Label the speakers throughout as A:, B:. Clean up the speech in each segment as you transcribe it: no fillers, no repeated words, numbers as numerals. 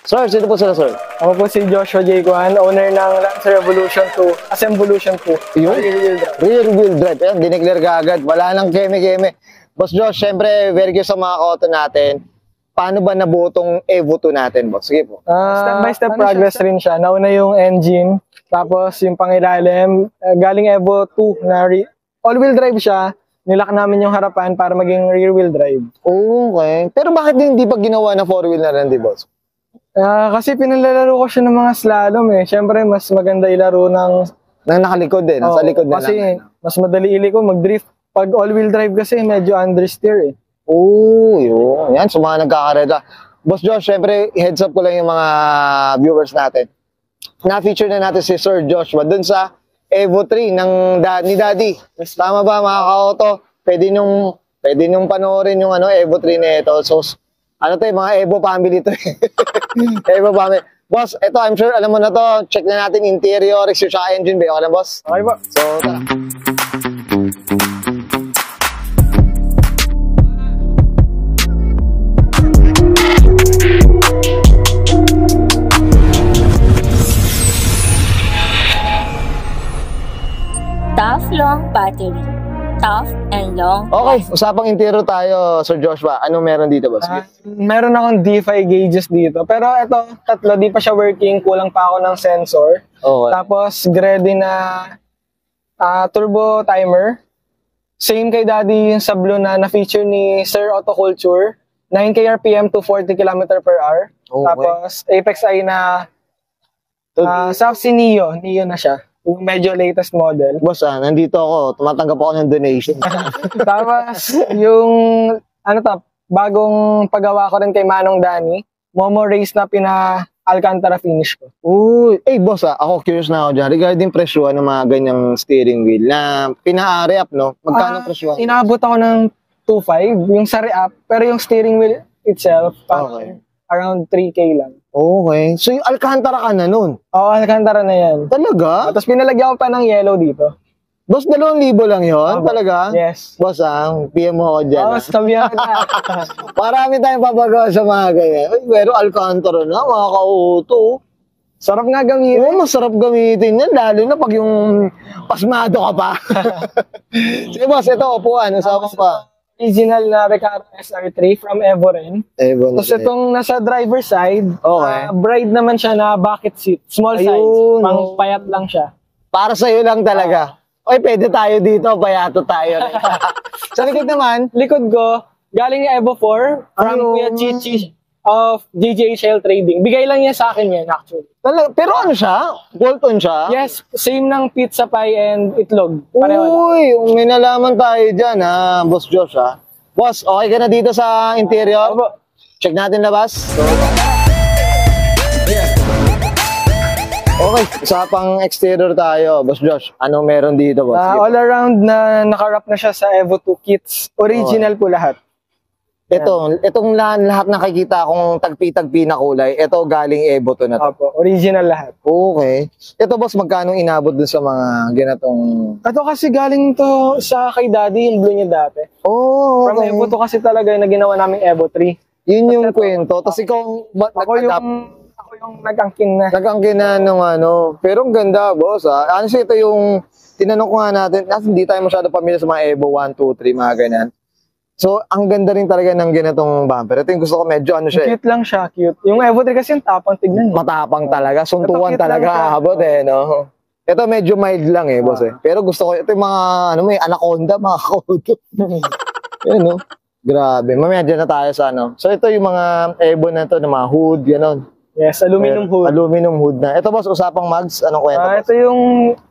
A: Sir, sino po sila, sir?
B: Ako po si Joshua J. Kwan, owner ng Lancer Evolution 2, Assemvolution 2.
A: Yun? Rear wheel drive. Ayan, dineclare ka agad. Wala nang keme-keme. Boss Josh, syempre, very curious sa mga auto natin. Paano ba nabuo tong Evo 2 natin, boss? Sige po.
B: Step by step progress rin siya. Nauna yung engine, tapos yung pangilalim, galing Evo 2 na all-wheel drive siya. Nilak namin yung harapan para maging rear-wheel drive.
A: Okay. Pero bakit hindi pa ginawa na 4-wheel na rin, di boss?
B: Kasi pinalalaro ko siya ng mga slalom eh. Siyempre, mas maganda ilaro ng...
A: Nang nakalikod din, nasa likod na
B: kasi
A: lang.
B: Kasi mas madali iliko mag-drift. Pag all-wheel drive kasi, medyo understeer eh.
A: Oo, yun. Yan, sa mga nagkakareda. Boss Josh, syempre, heads up ko lang yung mga viewers natin. Na-feature na natin si Sir Joshua dun sa Evo 3 ni Daddy. Tama ba mga ka-auto? Pwede nung panoorin yung Evo 3 na ito. So, mga Evo family to. Evo family. Boss, ito, I'm sure, alam mo na to. Check na natin interior, exterior, tsaka engine bay. Okay lang, boss?
B: Okay po.
A: So, tara.
C: Tough long battery. Tough and long.
A: Okay, usapang interior tayo, Sir Joshua. Anong meron dito, boss?
B: Meron akong D5 gauges dito. Pero ito, tatlo, di pa siya working. Kulang pa ako ng sensor.
A: Okay.
B: Tapos, ready na turbo timer. Same kay Daddy yung sa blue na na-feature ni Sir Autoculture. 9K RPM to 40 km/h.
A: Okay.
B: Tapos, Apex ay na South Sea Neo. Neo na siya. Yung medyo latest model.
A: Boss, nandito ako. Tumatanggap ako ng donation.
B: Tapos, yung, bagong paggawa ko rin kay Manong Danny, Momo Race na Alcantara finish ko.
A: Uy, boss, ako curious na ako dyan. Regarding presyo ng mga ganyang steering wheel na pina-re-up, no? Magkano presyo?
B: Inaabot ako ng 2.5, yung sa re-up, pero yung steering wheel itself,
A: Okay.
B: Around 3K lang.
A: Okay. So, yung Alcantara ka na nun?
B: Oo, Alcantara na yan.
A: Talaga?
B: Tapos pinalagyan ko pa ng yellow dito.
A: Boss, 2,000 lang yun? Talaga?
B: Yes.
A: Boss, PM mo ako dyan.
B: Oo, sabihan na.
A: Marami tayong papagawa sa mga ganyan. Ay, pero Alcantara na, mga ka-auto.
B: Sarap nga gamitin.
A: Oo, masarap gamitin yan, lalo na pag yung pasmado ka pa. Sige, boss, ito, upuan. Usapang pa.
B: Original na Recaro SR3 from Evo rin.
A: Evo.
B: Tapos itong nasa driver side,
A: Okay.
B: bride naman siya na bucket seat. Small size.
A: Ayun,
B: Pang payat lang siya.
A: Para sa'yo lang talaga. Oy, pwede tayo dito, payato tayo. Sa likod naman,
B: Likod ko, galing yung Evo 4 from
A: Ayun.
B: Kuya Chichi of JJHL Trading. Bigay lang niya sa akin yan actually.
A: pero ano siya? Bolton siya?
B: Yes, same ng pizza pie and itlog. Pareho lang.
A: Uy, may nalaman tayo dyan, Boss Josh, Boss, okay ka na dito sa interior?
B: Opo.
A: Check natin labas. Okay, usapang exterior tayo, Boss Josh. Anong meron dito, boss?
B: All around na naka-wrap na siya sa Evo 2 kits. Original po lahat.
A: Itong lahat nakikita kong tagpi-tagpi na kulay, ito galing Evo 2 na to.
B: Opo, original lahat.
A: Okay. Ito, boss, magkano inabot dun sa mga ganatong...
B: Ito kasi galing to sa kay Daddy, yung blue niya dati.
A: Oh,
B: From
A: okay.
B: Evo 2 kasi talaga yung naginawa naming Evo 3.
A: Yun yung kwento. Tapos ikaw,
B: Ako yung nag-angkin na.
A: nag-angkin na nung Pero ang ganda, boss, Honestly, ito yung tinanong ko nga natin. Hindi tayo masyado pamilya sa mga Evo 1, 2, 3, mga ganyan. So, ang ganda rin talaga ng ganitong bumper. Ito yung gusto ko, medyo siya.
B: Cute lang siya, cute. Yung Evo 3 kasi yung tapang tignan.
A: Matapang talaga. Suntuan
B: Ito, cute
A: talaga
B: lang siya.
A: aabot no? Ito medyo mild lang boss Pero gusto ko, ito yung mga, may anaconda, mga kauto. Yan, no? Grabe. Mamaya dyan na tayo sa So, ito yung mga Evo na ito, na mga hood, gano'n.
B: Yes, aluminum hood.
A: Aluminum hood na. Ito, boss, usapang mags. Anong kwento?
B: Ito yung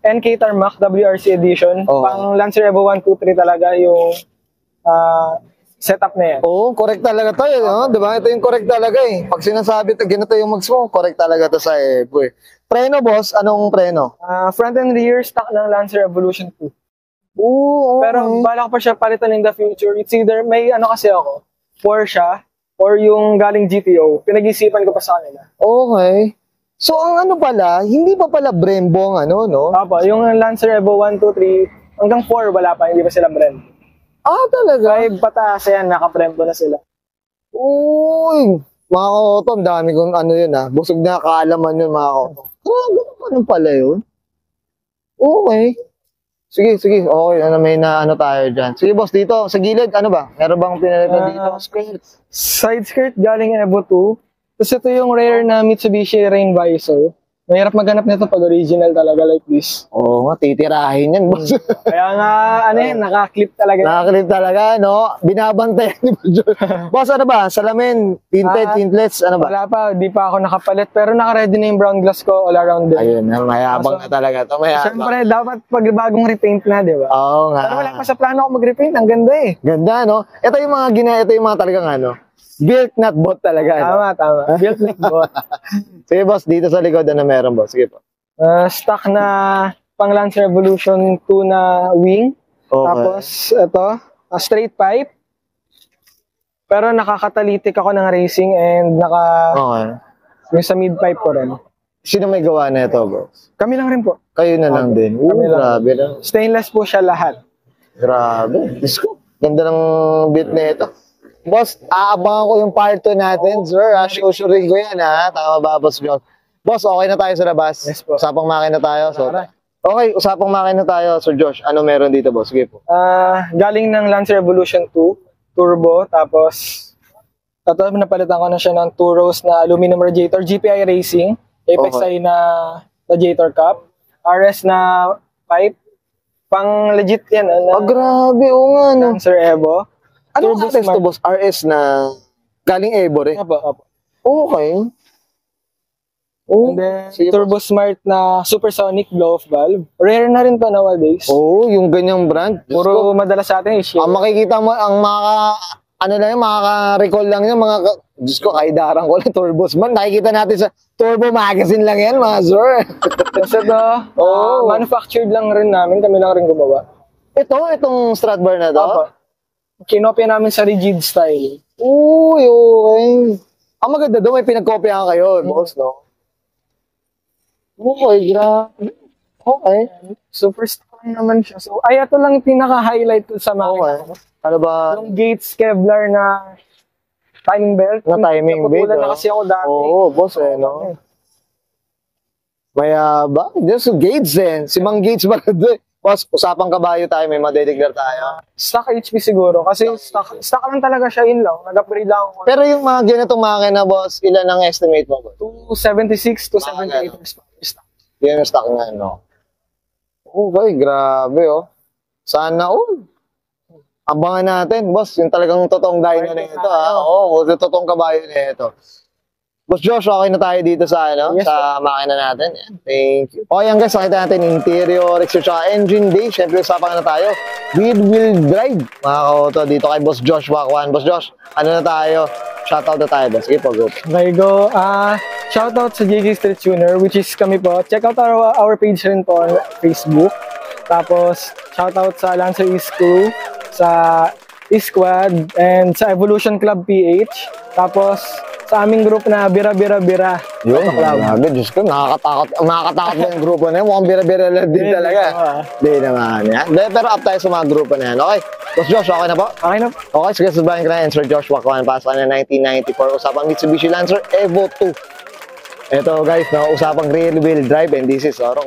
B: NK Tarmac WRC edition.
A: Oh.
B: Pang Lancer Evo 1, 2, 3 talaga yung setup na yan.
A: Oo, correct talaga to, no? Diba? Ito yung correct talaga Pag sinasabi ito, ganito yung mags mo, correct talaga to sa Evo Preno, boss, anong preno?
B: Front and rear stock ng Lancer Evolution 2.
A: Oo,
B: Pero balak pa siya palitan in the future. It's either, may kasi ako, Porsche, or yung galing GTO. Pinag-isipan ko pa sa kanila.
A: Okay. So, ang pala, hindi pa pala Brembo ang no?
B: Opo, yung Lancer Evo 1, 2, 3, hanggang 4 wala pa, hindi pa sila brand.
A: Talaga?
B: 5 pataas yan, naka-Brembo na sila.
A: Uy! Mga koto, ang dami kong ano yun busog na kaalaman yun mga koto. Ganun pala yun. Okay. Sige, okay, may na ano tayo dyan. Sige boss, dito, sa gilid, ano ba? Meron bang pinalitan dito? Skirt.
B: Side skirt galing Evo 2. Tapos ito yung rare na Mitsubishi Rain Visor. Mahirap maghanap nito pag original talaga like this.
A: Oo nga, titirahin yan boss.
B: Kaya nga, naka-clip talaga.
A: Nakaklip talaga, no? Binabantayan ni boss, ano ba? Salamin, tinted, tintlets, ano ba?
B: Wala pa, di pa ako nakapalit. Pero naka-ready na yung brown glass ko all around din.
A: Ayun, mayabang na talaga to. Mayabang.
B: Siyempre, dapat pag bagong repaint na, di ba?
A: Oo nga.
B: Pero wala pa sa plano ako mag-repaint. Ang ganda eh.
A: Ganda, no? Ito yung mga ito yung mga talagang built not bought talaga.
B: Tama. Built like bot.
A: Sige boss, dito sa likod na meron boss. Sige po.
B: Stock na pang Lance Revolution 2 na wing.
A: Okay.
B: Tapos, ito, straight pipe. Pero nakakatalitik ako ng racing and
A: Okay.
B: yung sa mid pipe ko rin.
A: Sino may gawa na ito boss?
B: Kami lang rin po.
A: Kayo na lang din.
B: Kami lang.
A: Grabe lang.
B: Stainless po siya lahat.
A: Grabe. Diyos ko. Ganda ng bit na ito. Boss, aabangan ko yung part 2 natin, sir. Susurin ko yan, Tama ba, boss John? Boss, okay na tayo sa labas.
B: Yes po.
A: Usapang makina tayo. So, okay, usapang makina tayo, Sir Josh. Ano meron dito, boss? Sige po.
B: Galing ng Lance Revolution 2, turbo, tapos napalitan ko na siya ng 2 rows na aluminum radiator, GPI Racing, Apex I na radiator cup, RS na pipe, pang legit yan.
A: Grabe, oo nga, no?
B: Lancer Evo.
A: Ano
B: Turbo
A: ang to,
B: Smart.
A: boss? RS na galing Evo,
B: Opo.
A: Okay.
B: And then, Turbo Smart na supersonic blow-off valve. Rare na rin to nowadays.
A: Yung ganyang brand. Diyos ko.
B: Puro madalas sa atin
A: Ang makikita mo, ang makaka-recall lang yan, Diyos ko, kaidaran ko lang, Turbo Smart. Nakikita natin sa Turbo Magazine lang yan, mga sir.
B: Kasi ito, manufactured lang rin namin. Kami lang rin gumawa.
A: Itong Stradbar na to?
B: Opo. Kinopya namin sa rigid style.
A: Uy, okay. Ang maganda doon, may pinagkopyahan kayo, boss, no? Okay, grabe. Okay.
B: Super stock naman siya. So, ito lang pinaka-highlight sa makina.
A: Okay. Ano ba?
B: Yung Gates Kevlar na timing belt.
A: Na timing belt,
B: Naputulan na kasi ako dati.
A: Oo, boss, no? Mayaba. Just Gates, Si Mang Gates ba doon? Boss, usapang kabayo tayo, may madedeclare tayo.
B: Stock HP siguro. Kasi stock lang talaga siya, yun lang. Nag-upgrade lang ako.
A: Pero yung mga ganitong makina, boss, ilan ang estimate mo?
B: 276 to 78 horsepower.
A: Yan yung stock na, no? Okay, grabe, Sana all. Abangan natin, boss, yung talagang totoong dyno na ito, Oo, yung totoong kabayo na ito. Boss Josh, okay na tayo dito sa
B: Yes,
A: sa makina natin. Yan, thank you. Okay, yan guys, nakita natin interior, exterior, engine bay. Siyempre, usapan na tayo. Wheel drive. Mga kauto, dito kay Boss Josh Wakwan. Boss Josh, ano na tayo? Shoutout na tayo, boss. Sige po, go.
B: Okay, go. Shoutout sa JJ Street Tuner, which is kami po. Check out our page rin po on Facebook. Tapos, shoutout sa Lancer East Crew, sa E-Squad, and sa Evolution Club PH. Tapos, sa aming group na Bira.
A: Yun, grabe, Diyos ko, nakakatakot ba yung grupo na yun? Mukhang bira-bira lang din talaga. Hindi naman yan. Pero up tayo sa mga grupo na yan. Okay, Boss Josh, okay na po?
B: Okay na po.
A: Okay, sige, sabahin ko na yan, Sir Josh Wakwan, Pasok na 1994, usapang Mitsubishi Lancer Evo 2. Ito guys, usapang rear wheel drive, and this is Oro.